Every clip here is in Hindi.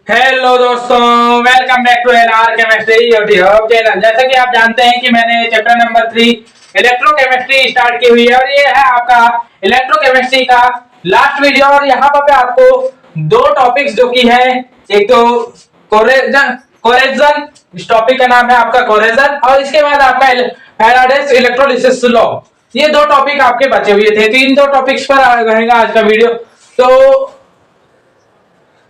हेलो दोस्तों, welcome back to NR chemistry YouTube channel. जैसे कि आप जानते हैं कि मैंने चैप्टर नंबर 3 इलेक्ट्रोकेमिस्ट्री स्टार्ट की हुई है और ये है आपका इलेक्ट्रोकेमिस्ट्री का लास्ट वीडियो। और यहाँ पर आपको दो टॉपिक्स जो कि है, एक तो कोरेजन कोरेजन इस टॉपिक का नाम है आपका कोरेजन, और इसके बाद आपका फैराडेस इलेक्ट्रोलिसिस लॉ। ये दो टॉपिक आपके बचे हुए थे, तो इन दो टॉपिक्स पर रहेगा आज का वीडियो। तो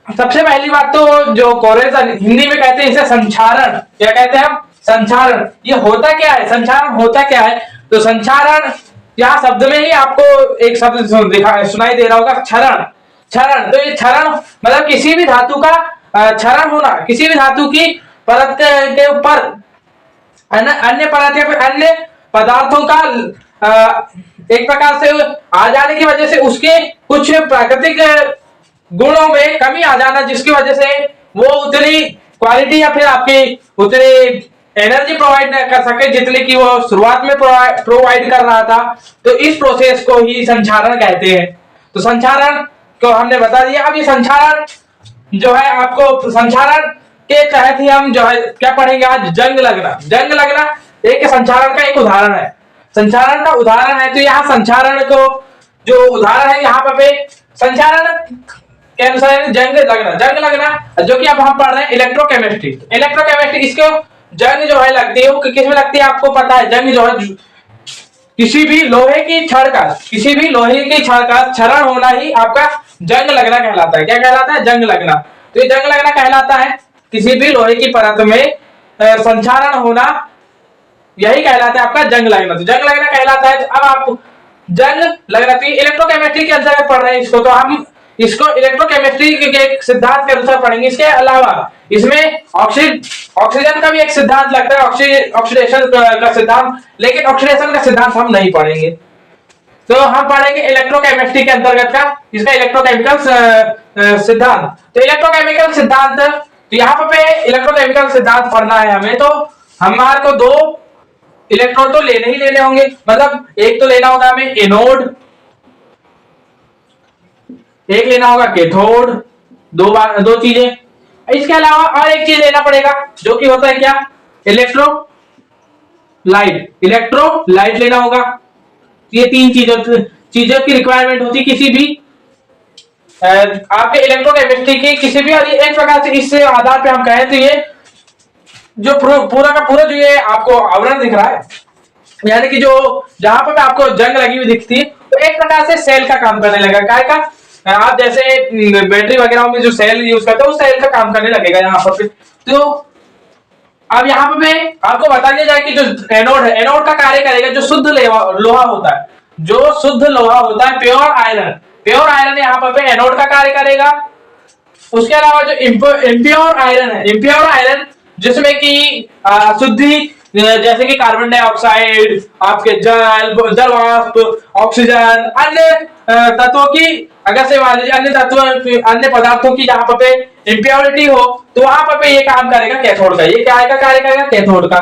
सबसे पहली बात तो जो कोरेजन हिंदी में कहते हैं इसे संचारण, क्या कहते हैं हम? संचारण। ये होता क्या है? संचारण होता क्या है? तो संचारण यहाँ शब्द में ही आपको एक शब्द सुनाई दे रहा होगा, क्षरण। क्षरण, तो ये क्षरण मतलब किसी भी धातु का क्षरण होना, किसी भी धातु की परत के ऊपर अन्य परत या फिर अन्य पदार्थों का एक प्रकार से आ जाने की वजह से उसके कुछ प्राकृतिक गुणों में कमी आ जाना, जिसकी वजह से वो उतनी क्वालिटी या फिर आपकी उतनी एनर्जी प्रोवाइड न कर सके जितने की वो शुरुआत में प्रोवाइड कर रहा था। तो इस प्रोसेस को ही संचारण कहते हैं। तो संचारण को हमने बता दिया। अब ये संचारण जो है, आपको संचारण के तहत ही हम जो है क्या पढ़ेंगे आज? जंग लगना। जंग लगना एक संचारण का एक उदाहरण है, संचारण का उदाहरण है। तो यहाँ संचारण को जो उदाहरण है यहाँ पे संचारण के अनुसार जंग लगना। जंग लगना जो कि अब हम पढ़ रहे हैं इलेक्ट्रोकेमिस्ट्री। इलेक्ट्रोकेमिस्ट्री इसको जंग जो है लगती है, वो किस में लगती है आपको पता है? जंग जो है किसी भी लोहे की छड़ का, किसी भी लोहे की छड़ का क्षरण होना ही आपका जंग लगना कहलाता है। क्या कहलाता है? जंग लगना। तो ये जंग लगना कहलाता है किसी भी लोहे की परत में संचारण होना, यही कहलाता है आपका जंग लगना। तो जंग लगना कहलाता है। अब आप जंग लगना इलेक्ट्रोकेमिस्ट्री के अंतर्गत पढ़ रहे हैं इसको, तो हम इसको इलेक्ट्रोकेमिस्ट्री के एक सिद्धांत के अनुसार पढ़ेंगे। इसके अलावा इसमें ऑक्सीजन का भी एक सिद्धांत लगता है, ऑक्सीडेशन का सिद्धांत, लेकिन ऑक्सीडेशन का सिद्धांत हम नहीं पढ़ेंगे। तो हम पढ़ेंगे इलेक्ट्रोकेमिस्ट्री के अंतर्गत का इसका इलेक्ट्रोकेमिकल सिद्धांत। तो इलेक्ट्रोकेमिकल सिद्धांत, तो यहाँ पे इलेक्ट्रोकेमिकल सिद्धांत पढ़ना है हमें, तो हमारे को दो इलेक्ट्रॉन तो लेने ही लेने होंगे। मतलब एक तो लेना होगा हमें एनोड, एक लेना होगा कैथोड, दो चीजें। इसके अलावा और एक चीज लेना पड़ेगा जो कि होता है क्या? इलेक्ट्रोलाइट। इलेक्ट्रोलाइट लेना होगा। ये तीन चीजों की रिक्वायरमेंट होती है किसी भी आपके इलेक्ट्रोकेमिस्ट्री की, किसी भी। और एक प्रकार से इस आधार पे हम कहें तो ये जो पूरा का पूरा जो ये आपको आवरण दिख रहा है, यानी कि जो जहां पर आपको जंग लगी हुई दिखती है, तो एक प्रकार से सेल का काम करने लगा। काय का? आप जैसे बैटरी वगैरह में जो सेल यूज करते हो उस सेल का काम करने लगेगा यहाँ पर। तो अब यहाँ पे आपको बता दिया जाए कि जो एनोड है, एनोड का कार्य करेगा जो शुद्ध लोहा होता है, जो शुद्ध लोहा होता है, प्योर आयरन। प्योर आयरन यहाँ पर एनोड का कार्य करेगा। उसके अलावा जो इम्प्योर आयरन है, इम्प्योर आयरन जिसमें कि शुद्धि जैसे कि कार्बन डाइऑक्साइड, आपके जल वाष्प, ऑक्सीजन, अन्य तत्वों की, अगर से मान लीजिए अन्य तत्वों, अन्य पदार्थों की जहां पे इम्प्योरिटी हो, तो वहां पर ये काम करेगा कैथोड का। ये क्या का कार्य करेगा? कैथोड का।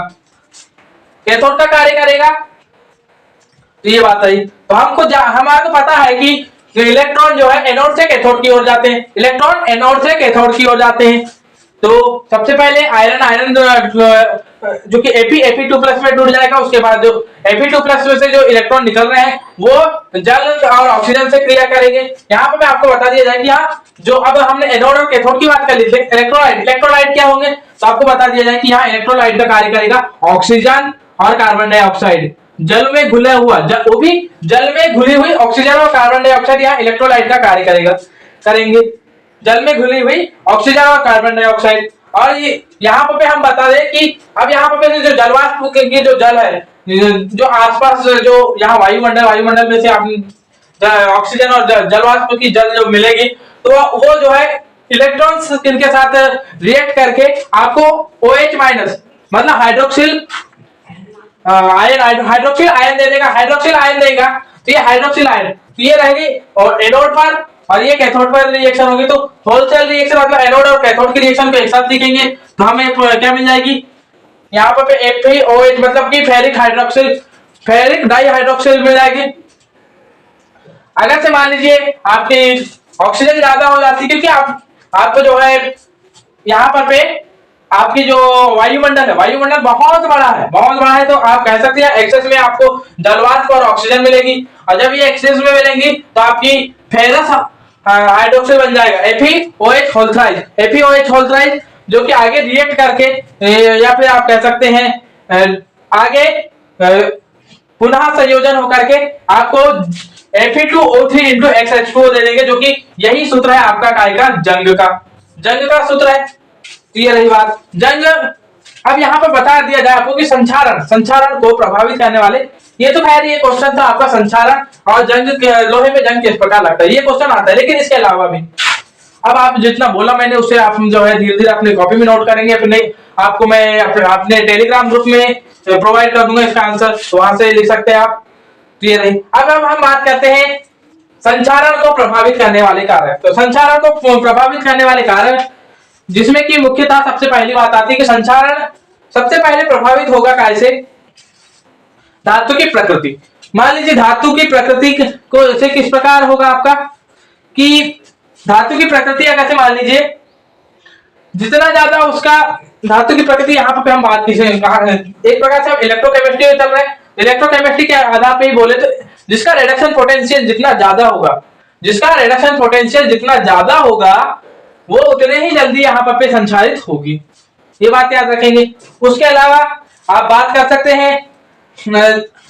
कैथोड का कार्य करेगा। तो ये बात है। तो हमारे को पता है कि इलेक्ट्रॉन जो है एनोड से कैथोड की ओर जाते हैं, इलेक्ट्रॉन एनोड से कैथोड की ओर जाते हैं। तो सबसे पहले आयरन जो कि Fe2+ में जुड़ जाएगा। उसके बाद जो Fe2+ में से जो इलेक्ट्रॉन निकल रहे हैं वो जल और ऑक्सीजन से क्रिया करेंगे। यहाँ पे मैं आपको बता दिया जाए कि यहाँ जो अब हमने एनोड और कैथोड की बात कर ली थी, इलेक्ट्रोलाइट क्या होंगे, तो आपको बता दिया जाए कि यहाँ इलेक्ट्रोलाइट का कार्य करेगा ऑक्सीजन और कार्बन डाइऑक्साइड। जल में घुला हुआ, वो भी जल में घुली हुई ऑक्सीजन और कार्बन डाइऑक्साइड यहाँ इलेक्ट्रोलाइट का कार्य करेंगे। जल में घुली हुई ऑक्सीजन और कार्बन डाइऑक्साइड। और ये यहाँ पे हम बता दें कि अब यहाँ पे जो जलवाष्प की जो जल है, जो आसपास जो यहाँ वायुमंडल में से आप ऑक्सीजन और जलवाष्प की जल जो मिलेगी, तो वो जो है इलेक्ट्रॉन्स इनके साथ रिएक्ट करके आपको OH- मतलब हाइड्रोक्सिल आयन दे देगा। हाइड्रोक्सिल आयन देगा। तो ये हाइड्रोक्सिल आयन, तो ये रहेगी और एनोड पर और ये कैथोड पर रिएक्शन होगी। तो होलसेल रिएक्शन मतलब एनोड और कैथोड की रिएक्शन को एक साथ लिखेंगे तो हमें क्या मिल जाएगी? यहाँ पे FeOH मतलब कि फेरिक डाइहाइड्रोक्सिल मिल जाएगी। अगर से मान लीजिए आपकी ऑक्सीजन ज्यादा हो जाती है, क्योंकि आप जो है यहाँ पर पे आपकी जो वायुमंडल है, वायुमंडल बहुत बड़ा है, बहुत बड़ा है, तो आप कह सकते हैं एक्सेस में आपको जलवाष्प और ऑक्सीजन मिलेगी, और जब ये एक्सेस में मिलेंगी तो आपकी फेरस हाइड्रोक्साइड बन जाएगा FeOH whole thrice, FeOH whole thrice, जो कि आगे रिएक्ट करके या फिर आप कह सकते हैं आगे पुनः संयोजन होकर के आपको Fe2O3 इंटू XH2O दे देंगे, जो कि यही सूत्र है आपका काय का, जंग का सूत्र है। तो ये रही बात जंग। अब यहाँ पर बता दिया जाए आपको कि संचारण को प्रभावित करने वाले, ये तो खैर ये क्वेश्चन था आपका, संचारण और जंग, लोहे में जंग किस प्रकार लगता है, ये क्वेश्चन आता है। लेकिन इसके अलावा भी अब आप जितना बोला मैंने उसे आप जो है धीरे धीरे अपने कॉपी में नोट करेंगे, अपने आपको मैं अपने टेलीग्राम ग्रुप में प्रोवाइड कर दूंगा इसका आंसर, तो वहां से लिख सकते हैं आप। क्लियर है। अब हम बात करते हैं संचारण को प्रभावित करने वाले कारक। तो संचारण को प्रभावित करने वाले कारक जिसमें कि मुख्यतः सबसे पहली बात आती है कि संचारण सबसे पहले प्रभावित होगा कैसे, धातु की प्रकृति। मान लीजिए धातु की प्रकृति को ऐसे किस प्रकार होगा आपका कि धातु की प्रकृति कैसे, मान लीजिए जितना ज्यादा उसका धातु की प्रकृति, यहाँ पे हम बात की एक प्रकार से इलेक्ट्रोकेमिस्ट्री में चल रहे हैं, इलेक्ट्रोकेमिस्ट्री के आधार पे ही बोले तो जिसका रिडक्शन पोटेंशियल जितना ज्यादा होगा, जिसका रिडक्शन पोटेंशियल जितना ज्यादा होगा वो उतने ही जल्दी यहाँ पर पे संचारित होगी, ये बात याद रखेंगे। उसके अलावा आप बात कर सकते हैं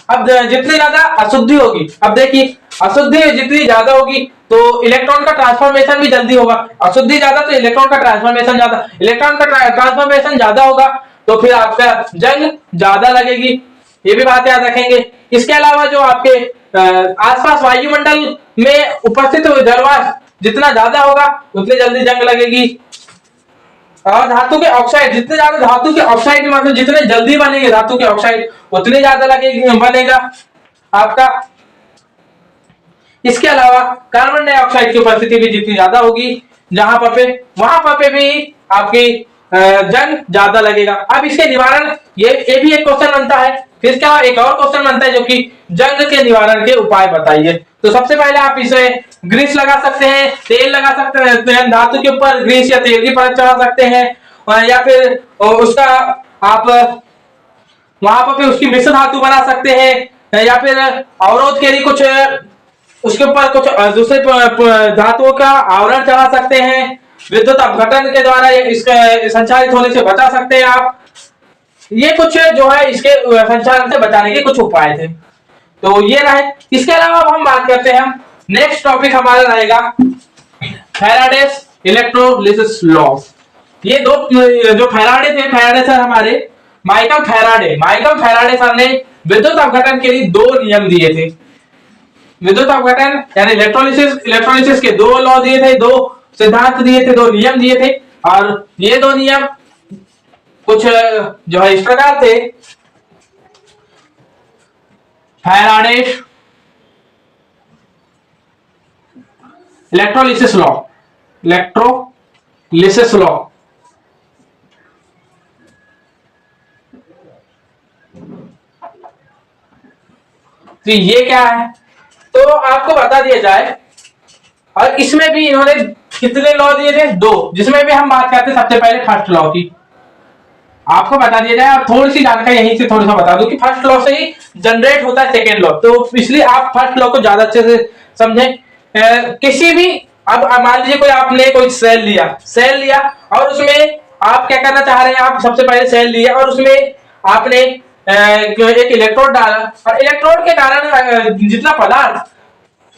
अब जितनी ज्यादा अशुद्धि होगी, अब देखिए अशुद्धि जितनी ज्यादा होगी तो इलेक्ट्रॉन का ट्रांसफॉर्मेशन भी जल्दी होगा, अशुद्धि ज्यादा तो इलेक्ट्रॉन का ट्रांसफॉर्मेशन ज्यादा, इलेक्ट्रॉन का ट्रांसफॉर्मेशन ज्यादा होगा तो फिर आपका जंग ज्यादा लगेगी, ये भी बात याद रखेंगे। इसके अलावा जो आपके आसपास वायुमंडल में उपस्थित जलवाष्प जितना ज्यादा होगा उतनी जल्दी जंग लगेगी, और धातु के ऑक्साइड जितने ज्यादा धातु के ऑक्साइड मतलब जितने जल्दी बनेंगे धातु के ऑक्साइड उतने ज्यादा लगेगी बनेगा आपका। इसके अलावा कार्बन डाइऑक्साइड की उपस्थिति भी जितनी ज्यादा होगी जहां पर पे वहां पर पे भी आपकी जंग ज्यादा लगेगा। अब इसके निवारण ये भी एक क्वेश्चन बनता है, फिर क्या एक और क्वेश्चन बनता है जो कि जंग के निवारण के उपाय बताइए। तो सबसे पहले आप इसे ग्रीस लगा सकते हैं, तेल लगा सकते हैं, धातु के ऊपर ग्रीस या तेल की परत चढ़ा सकते हैं, या फिर उसका आप वहां पर उसकी मिश्र धातु बना सकते हैं, या फिर अवरोध के लिए कुछ उसके ऊपर कुछ दूसरे धातुओं का आवरण चढ़ा सकते हैं, विद्युत अपघटन के द्वारा इसके संचारित होने से बचा सकते हैं आप। ये कुछ जो है इसके संचालन से बचाने के कुछ उपाय थे, तो ये रहे। इसके अलावा अब हम बात करते हैं, नेक्स्ट टॉपिक हमारा रहेगा फैराडेस इलेक्ट्रोलिसिस लॉ। ये दो जो फैराडे थे, फैराडे सर हमारे माइकल फैराडे सर ने विद्युत अपघटन के लिए दो नियम दिए थे। विद्युत अपघटन यानी इलेक्ट्रोलिसिस के दो लॉ दिए थे, दो सिद्धांत दिए थे, दो नियम दिए थे, और ये दो नियम कुछ जो है इस प्रकार थे। फैराडेस इलेक्ट्रोलिसिस लॉ, तो ये क्या है तो आपको बता दिया जाए, और इसमें भी इन्होंने कितने लॉ दिए थे, दो, जिसमें भी हम बात करते हैं सबसे पहले फर्स्ट लॉ की। आपको बता दिया जाए और थोड़ी सी जानकारी यहीं से थोड़ा सा बता दूं कि फर्स्ट लॉ से ही जनरेट होता है सेकेंड लॉ, तो इसलिए आप फर्स्ट लॉ को ज्यादा अच्छे से समझें। किसी भी अब मान लीजिए आपने कोई सेल लिया और उसमें आप क्या करना चाह रहे हैं, आप सबसे पहले सेल लिया और उसमें आपने एक इलेक्ट्रोड डाला, और इलेक्ट्रोड के कारण जितना पदार्थ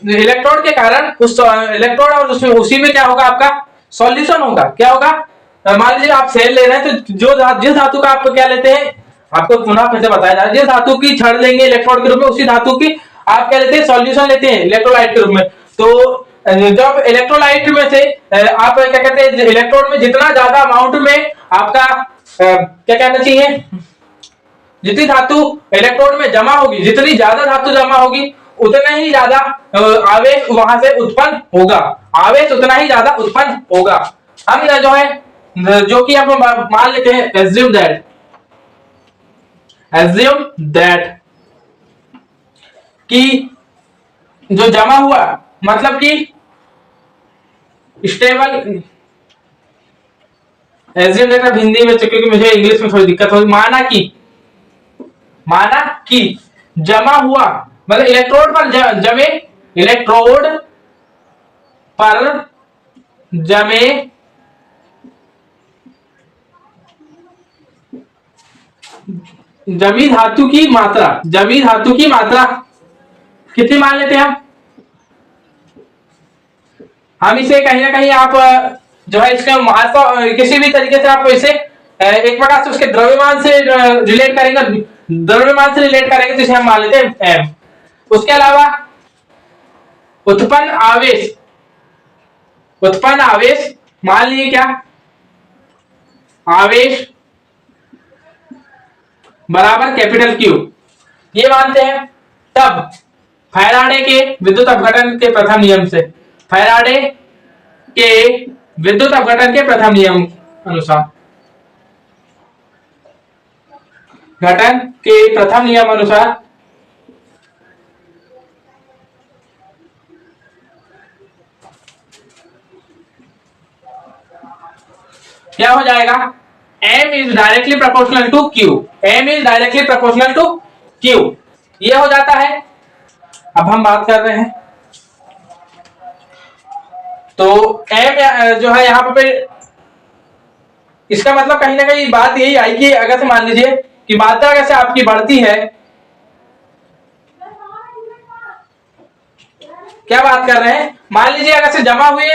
इलेक्ट्रोड के कारण उस इलेक्ट्रोड और उसमें उसी में क्या होगा आपका सॉल्यूशन होगा। क्या होगा, मान लीजिए आप सेल ले रहे हैं तो जिस धातु का आप क्या लेते हैं, आपको पुनः फिर से बताया जा रहा है, जिस धातु की छड़ लेंगे इलेक्ट्रोड के रूप में उसी धातु की आप क्या लेते हैं, सॉल्यूशन लेते हैं इलेक्ट्रोलाइट के रूप में। तो जब इलेक्ट्रोलाइट में से आप क्या कहते हैं, इलेक्ट्रोड में जितना ज्यादा अमाउंट में आपका क्या कहना चाहिए, जितनी धातु इलेक्ट्रोड में जमा होगी, जितनी ज्यादा धातु जमा होगी उतना ही ज्यादा आवेश वहां से उत्पन्न होगा, आवेश उतना ही ज्यादा उत्पन्न होगा। हम जो है जो कि आप मान लेते हैं एज्यूम दैट कि जो जमा हुआ मतलब कि स्टेबल एज्यूम देखना हिंदी में, क्योंकि मुझे इंग्लिश में थोड़ी दिक्कत होगी। माना कि जमा हुआ, मतलब इलेक्ट्रोड पर जमे, इलेक्ट्रोड पर जमे जमी धातु की मात्रा, जमी धातु की मात्रा कितनी मान लेते हैं हम इसे कहीं ना कहीं आप जो है इसका किसी भी तरीके से आप इसे एक प्रकार से उसके द्रव्यमान से रिलेट करेंगे, द्रव्यमान से रिलेट करेंगे तो इसे हम मान लेते हैं एम। उसके अलावा उत्पन्न आवेश मान लीजिए क्या, आवेश बराबर कैपिटल क्यू, ये मानते हैं। तब फैराडे के विद्युत अपघटन के प्रथम नियम से, फैराडे के विद्युत अपघटन के प्रथम नियम अनुसार, घटन के प्रथम नियम अनुसार क्या हो जाएगा, M is directly proportional to Q, M is directly proportional to Q, ये हो जाता है। अब हम बात कर रहे हैं तो M जो है यहां पे, इसका मतलब कहीं ना कहीं बात यही आई कि अगर से मान लीजिए कि मात्रा कैसे आपकी बढ़ती है, क्या बात कर रहे हैं, मान लीजिए अगर से जमा हुई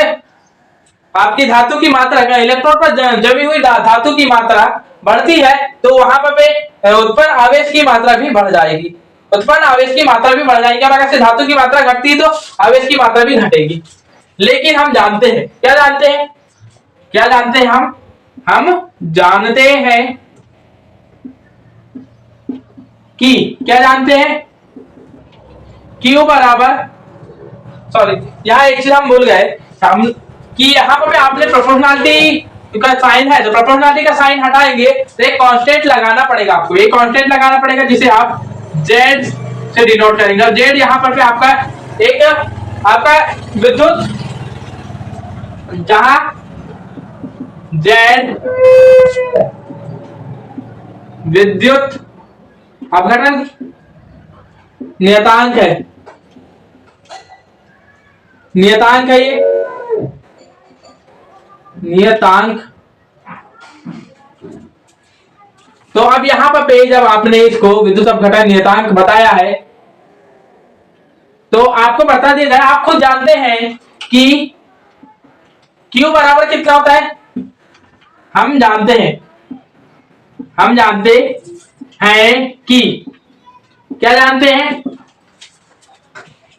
आपकी धातु की मात्रा, इलेक्ट्रोड पर जमी हुई धातु की मात्रा बढ़ती है तो वहां पर उत्पन्न आवेश की मात्रा भी बढ़ जाएगी, उत्पन्न आवेश की मात्रा भी बढ़ जाएगी। और अगर से धातु की मात्रा घटती है तो आवेश की मात्रा भी घटेगी। लेकिन हम जानते हैं, क्या जानते हैं, क्या जानते हैं हम जानते हैं कि, क्या जानते हैं, Q बराबर, सॉरी यहां एक चीज हम भूल गए, हम कि यहां पर आपने प्रोपोर्शनलिटी का साइन है, तो प्रोपोर्शनलिटी का साइन हटाएंगे तो एक कांस्टेंट लगाना पड़ेगा आपको, एक कांस्टेंट लगाना पड़ेगा जिसे आप Z से डिनोट करेंगे। और Z यहां पर आपका एक आपका विद्युत, जहां Z विद्युत अपघटन नियतांक है, नियतांक है ये नियतांक। तो अब यहां पर जब आपने इसको विद्युत अपघटन नियतांक बताया है तो आपको बता दिया जाए, आप खुद जानते हैं कि Q बराबर कितना होता है, हम जानते हैं कि, क्या जानते हैं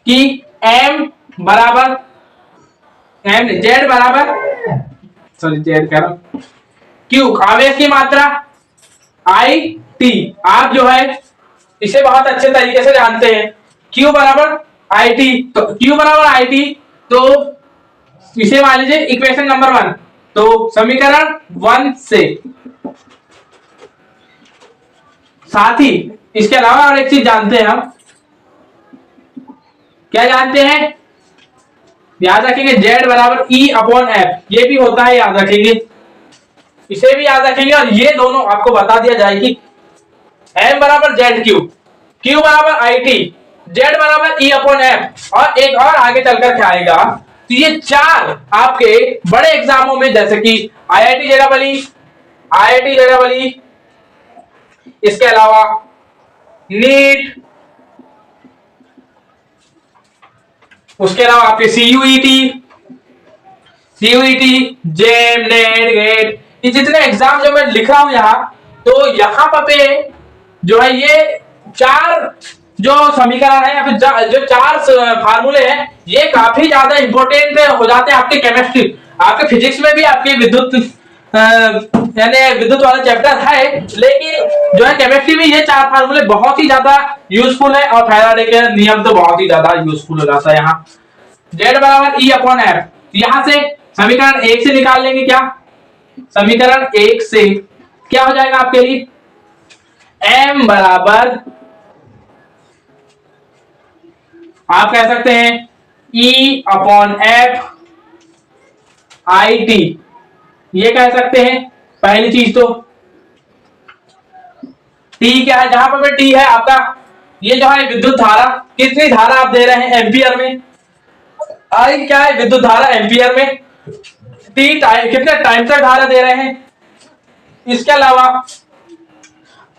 कि M बराबर Z बराबर, सॉरी Z कह रहा हूं, Q आवेश की मात्रा IT, आप जो है इसे बहुत अच्छे तरीके से जानते हैं, Q बराबर IT, तो Q बराबर IT, तो इसे मान लीजिए इक्वेशन नंबर 1, तो समीकरण 1 से। साथ ही इसके अलावा और एक चीज जानते हैं हम, क्या जानते हैं, याद रखेंगे Z बराबर E/F, ये भी होता है, याद रखेंगे, इसे भी याद रखेंगे। और ये दोनों आपको बता दिया जाए कि M बराबर ZQ, Q बराबर IT, Z बराबर E/F, और एक और आगे चलकर क्या आएगा, तो ये चार आपके बड़े एग्जामों में, जैसे कि IIT JEE, इसके अलावा नीट, उसके अलावा आपके CUET, जेम, नेट, गेट, ये जितने एग्जाम जो मैं लिख रहा हूं यहां, तो यहां पर जो है ये चार जो समीकरण है या फिर जो चार फार्मूले हैं, ये काफी ज्यादा इंपॉर्टेंट हो जाते हैं आपके केमिस्ट्री, आपके फिजिक्स में भी, आपके विद्युत यानी विद्युत वाला चैप्टर है, लेकिन जो है केमिस्ट्री में ये चार फार्मूले बहुत ही ज्यादा यूजफुल है। और फैराडे के नियम तो बहुत ही ज्यादा यूजफुल हो जाता है। यहाँ Z बराबर E/F, यहां से समीकरण 1 से निकाल लेंगे, क्या समीकरण 1 से क्या हो जाएगा आपके लिए, M बराबर आप कह सकते हैं E/F IT, ये कह सकते हैं पहली चीज तो टी क्या है, जहां पर टी है आपका ये जो है विद्युत धारा, कितनी धारा आप दे रहे हैं एम्पियर में, आई क्या है विद्युत धारा एम्पियर में, टी टाइम कितने टाइम तक धारा दे रहे हैं। इसके अलावा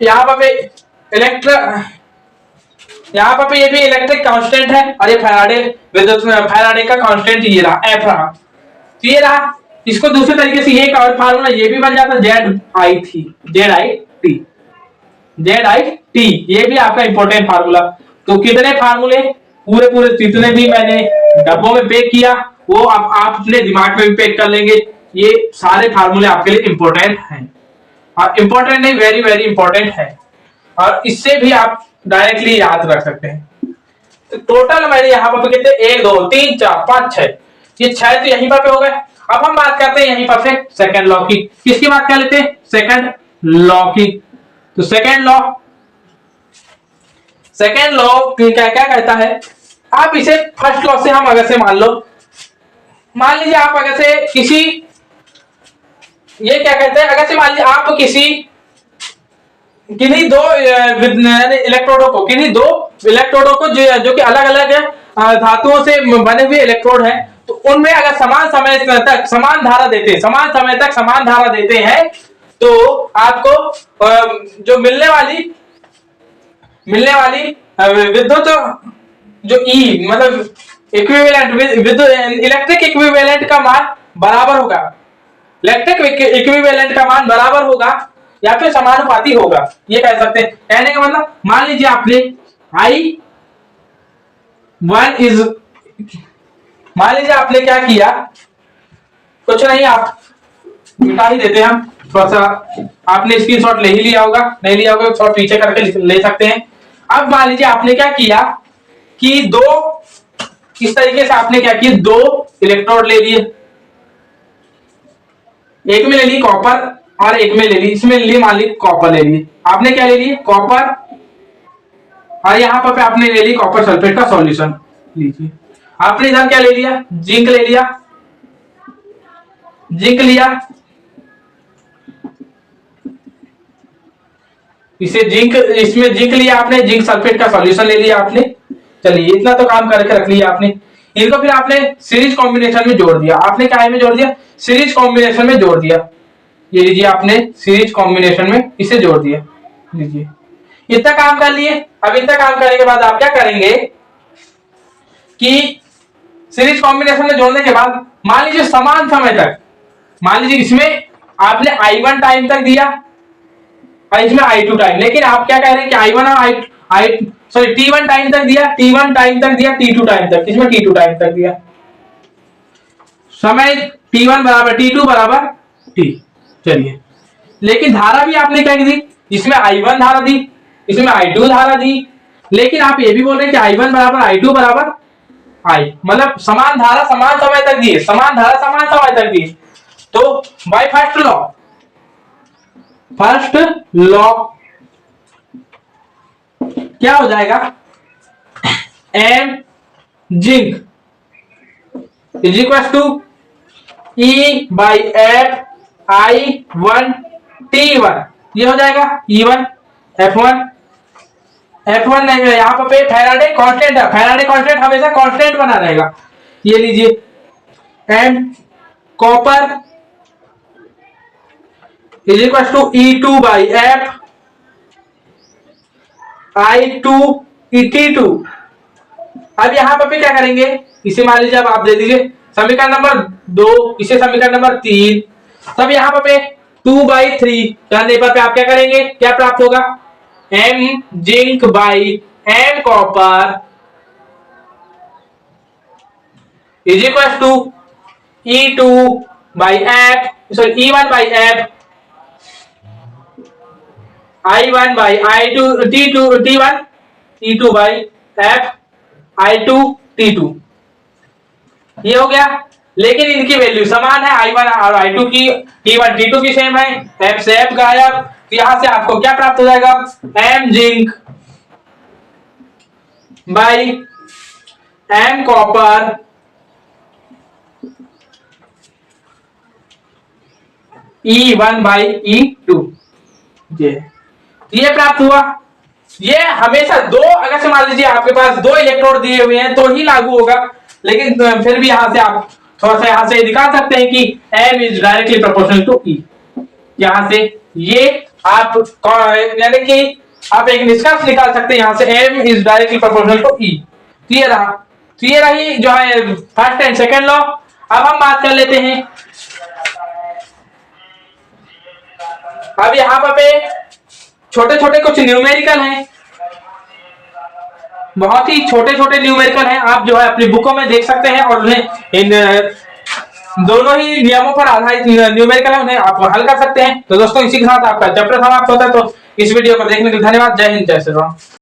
यहाँ पर यहाँ पर ये भी इलेक्ट्रिक कांस्टेंट है, और ये फैराडे का कांस्टेंट ये रहा, एफ रहा, तो ये रहा। इसको दूसरे तरीके से ये एक और फार्मूला ये भी बन जाता जेड आई टी, ये भी आपका इंपॉर्टेंट फार्मूला। तो कितने फार्मूले पूरे पूरे जितने भी मैंने डब्बों में पैक किया वो आप अपने दिमाग में भी पैक कर लेंगे। ये सारे फार्मूले आपके लिए इंपॉर्टेंट हैं, और इंपॉर्टेंट नहीं वेरी वेरी इंपॉर्टेंट है, और इससे भी आप डायरेक्टली याद रख सकते हैं। तो टोटल मैंने यहाँ पर कितने 1 2 3 4 5 6, ये 6 तो यहीं पर हो गए। अब हम बात करते हैं यहीं पर से सेकंड लॉ की। किसकी बात कर लेते हैं, सेकंड लॉ की। तो सेकंड लॉ क्या क्या कहता है, आप इसे फर्स्ट लॉ से हम अगर से मान लीजिए आप अगर से किसी, ये क्या कहते हैं, अगर से मान लीजिए आप किन्हीं दो इलेक्ट्रोडों को जो कि अलग अलग धातुओं से बने हुए इलेक्ट्रोड हैं, तो उनमें अगर समान समय तक समान धारा देते हैं तो आपको जो मिलने वाली विद्युत जो ई मतलब इक्विवेलेंट इलेक्ट्रिक इक्विवेलेंट का मान बराबर होगा, इलेक्ट्रिक इक्विवेलेंट का मान बराबर होगा या फिर समानुपाती होगा, ये कह सकते हैं। कहने का मतलब मान लीजिए आपने मान लीजिए आपने क्या किया, कुछ नहीं, आप मिटा ही देते हैं हम थोड़ा सा, आपने स्क्रीनशॉट ले ही लिया होगा, नहीं लिया होगा थोड़ा पीछे करके ले सकते हैं। अब मान लीजिए आपने क्या किया कि इस तरीके से आपने क्या किया, 2 इलेक्ट्रोड ले लिए, एक में ले ली कॉपर और एक में ले ली, इसमें ले ली मान ली कॉपर ले ली, आपने क्या ले ली कॉपर, और यहां पर आपने ले ली कॉपर सल्फेट का सॉल्यूशन लीजिए। आपने इधर क्या ले लिया, जिंक लिया, इसमें जिंक लिया आपने, जिंक सल्फेट का सॉल्यूशन ले लिया आपने। चलिए इतना तो काम करके रख लिया आपने। इनको फिर आपने सीरीज कॉम्बिनेशन में जोड़ दिया, आपने क्या में जोड़ दिया, सीरीज कॉम्बिनेशन में जोड़ दिया। ये लीजिए आपने सीरीज कॉम्बिनेशन में इसे जोड़ दिया, लीजिए इतना काम कर लिए। अब इतना काम करने के बाद आप क्या करेंगे कि सीरीज कॉम्बिनेशन में जोड़ने के बाद मान लीजिए समान समय तक, मान लीजिए इसमें आपने I1 टाइम तक दिया और इसमें I2 टाइम, लेकिन आप क्या कह रहे हैं कि I1 और T1 टाइम तक दिया, T1 टाइम तक दिया, T2 टाइम तक, इसमें T2 टाइम तक दिया। समय T1 बराबर T2 बराबर T। चलिए, लेकिन धारा भी आपने क्या दी, इसमें I1 धारा दी, इसमें I2 धारा दी, लेकिन आप ये भी बोल रहे हैं कि I1 बराबर I2 बराबर I, मतलब समान धारा समान समय तक दिए, समान धारा समान समय तक दिए। तो बाय फर्स्ट लॉ क्या हो जाएगा, M zinc is equal to E by F I1 T1, ये हो जाएगा E1 F1 नहीं है यहाँ पे फैराडे कांस्टेंट है, फैराडे कांस्टेंट हमेशा कांस्टेंट बना रहेगा। ये लीजिए M copper is equal to E2 by F I2 T2। अब यहां पर क्या करेंगे, इसे मान लीजिए अब आप दे दीजिए समीकरण नंबर 2, इसे समीकरण नंबर 3, तब यहां पर 2/3 करने पर आप क्या करेंगे, क्या प्राप्त होगा, M zinc by M copper is equal to E2 by F, sorry E1 by F I1 by I2 T1 E2 by F I2 T2, ये हो गया। लेकिन इनकी वैल्यू समान है, I1 और I2 की, T1 T2 की सेम है, F से F गायब, तो यहां से आपको क्या प्राप्त हो जाएगा, M zinc by M copper E1/E2 ये प्राप्त हुआ। ये हमेशा दो, अगर से मान लीजिए आपके पास दो इलेक्ट्रोड दिए हुए हैं तो ही लागू होगा, लेकिन फिर भी यहां से आप थोड़ा सा यहां से निकाल सकते हैं कि M is directly proportional to E। यहां से ये आप यानी कि आप एक निष्कर्ष निकाल सकते हैं यहां से M is directly proportional to E। Clear रहा? तो ये रही जो है फर्स्ट एंड सेकंड लॉ। अब हम बात कर लेते हैं, अब यहां पे छोटे छोटे कुछ न्यूमेरिकल हैं, बहुत ही छोटे छोटे न्यूमेरिकल हैं, आप जो है अपनी बुकों में देख सकते हैं और उन्हें इन दोनों ही नियमों पर आधारित न्यूमेरिकल है, उन्हें आप हल कर सकते हैं। तो दोस्तों इसी के साथ आपका चैप्टर समाप्त होता है। तो इस वीडियो को देखने के लिए धन्यवाद। जय हिंद, जय श्री राम।